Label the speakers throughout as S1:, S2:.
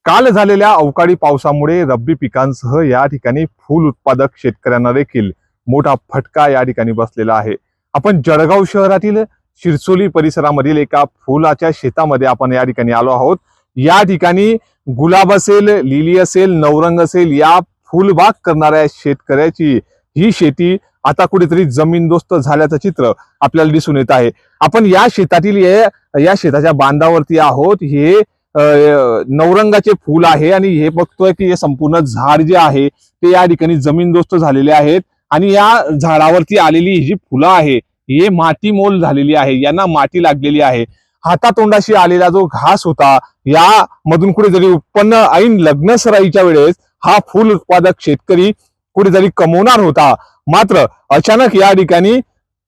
S1: काल झालेल्या अवकाळी पावसामुळे रब्बी पिकांसह या ठिकाणी फूल उत्पादक शेतकऱ्यांना देखील मोठा फटका या ठिकाणी बसलेला आहे। आपण जळगाव शहरातील शिरसोली परिसरामधील एका फुलाच्या शेतामध्ये आपण या ठिकाणी आलो आहोत। या ठिकाणी गुलाब असेल, लिली असेल, नवरंग असेल, या फुलबाग करणाऱ्या शेतकऱ्याची ही शेती आता कुठेतरी जमीनदोस्त झाल्याचं चित्र आपल्याला दिसून येत आहे। आपण या शेतातील या शेताच्या बांधावरती आहोत। हे नवरंगाचे फूल आहे आणि हे बघतोय की हे संपूर्ण झाड जे आहे ते या ठिकाणी जमीनदोस्त झालेले आहेत आणि या झाडावरती आलेली ही जी फुलं आहे हे माती मोल झालेली आहे, यांना माती लागलेली आहे। हातातोंडाशी आलेला जो घास होता या मधून कुठेतरी उत्पन्न ऐन लग्न सराईच्या वेळेस हा फूल उत्पादक शेतकरी कुठेतरी कमवणार होता। मात्र अचानक या ठिकाणी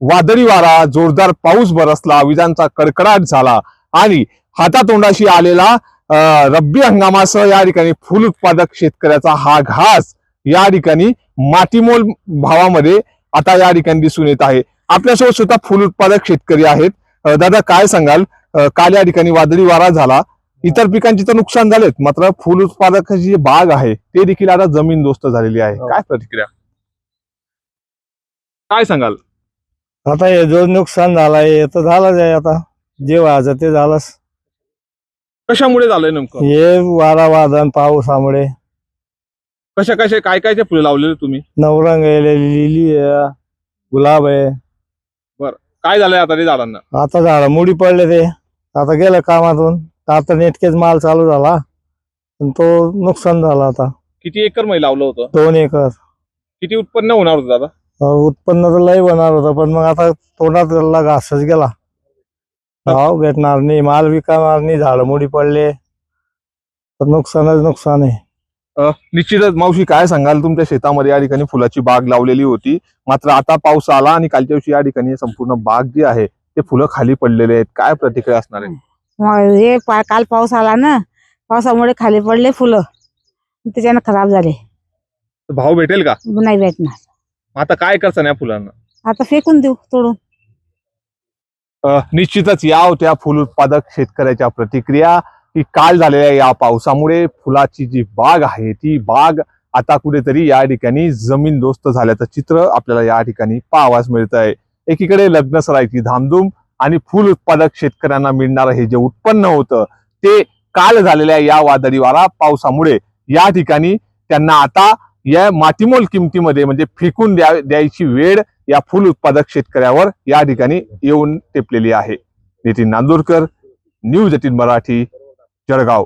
S1: वादळी वारा, जोरदार पाऊस बरसला, विजांचा कडकडाट झाला आणि हातातोंडाशी आलेला रब्बी हंगामासह या ठिकाणी फूल उत्पादक शेतकऱ्याचा हा घास या ठिकाणी मातीमोल भावामध्ये आता या ठिकाणी दिसून येत आहे। आपल्यासोबत सुद्धा फूल उत्पादक शेतकरी आहेत। दादा, काय सांगाल? काल या ठिकाणी वादळी वारा झाला, इतर पिकांची तर नुकसान झालेत, मात्र फूल उत्पादकाची जी बाग आहे ते देखील आता जमीनदोस्त झालेली आहे। काय प्रतिक्रिया, काय सांगाल?
S2: आता हे जो नुकसान झालंय तर झालंच आहे। आता जे व्हायचं ते झालंच।
S1: कशामुळे झालंय नेमकं?
S2: हे वारा वादळ पावसामुळे
S1: कशा काय काय फुले लावलेले तुम्ही?
S2: नवरंग आहे, लिली आहे, गुलाब आहे।
S1: काय झालंय आता ते झाडांना?
S2: आता झाड मुडी पडले ते, आता गेलं कामातून, आता नेटकेच माल चालू झाला पण तो नुकसान झाला। आता
S1: किती एकर मध्ये लावलं होतं?
S2: 2 एकर।
S1: किती उत्पन्न होणार होतं दादा?
S2: उत्पन्न तर लय होणार होतं पण मग आता तोंडात घासच गेला, भाव भेटणार नाही, माल विकणार नाही, झाड मुडी पडले तर नुकसानच नुकसान आहे।
S1: निश्चितच मावशी, काय सांगाल? तुमच्या शेतामध्ये या ठिकाणी फुलाची बाग लावलेली होती, मात्र आता पाऊस आला आणि कालच्या दिवशी या ठिकाणी संपूर्ण बाग जी आहे ते फुलं खाली पडलेले आहेत। काय प्रतिक्रिया असणार आहे?
S3: हे काल पाऊस आला ना, पावसामुळे खाली पडले फुलं, त्याच्यानं खराब झाले।
S1: भाव भेटेल का?
S3: नाही भेटणार।
S1: आता काय करता या फुलांना?
S3: आता फेकून देऊ तोडून।
S1: निश्चितच या होत्या फुल उत्पादक शेतकऱ्याच्या प्रतिक्रिया की काल झालेल्या या पावसामुळे फुलाची जी बाग आहे ती बाग आता कुठेतरी या ठिकाणी जमीनदोस्त झाल्याचं चित्र आपल्याला या ठिकाणी पाहावयास मिळत आहे। एकीकडे लग्न सराईची धामधूम आणि फुल उत्पादक शेतकऱ्यांना मिळणारं हे जे उत्पन्न होतं ते काल झालेल्या या वादळी वारा पावसामुळे या ठिकाणी त्यांना आता या मातीमोल किमतीमध्ये म्हणजे फेकून द्यायची वेळ या फुल उत्पादक शेतकऱ्यावर या ठिकाणी येऊन टेपलेली आहे। नितीन नांदुरकर, न्यूज 18 मराठी, जळगाव।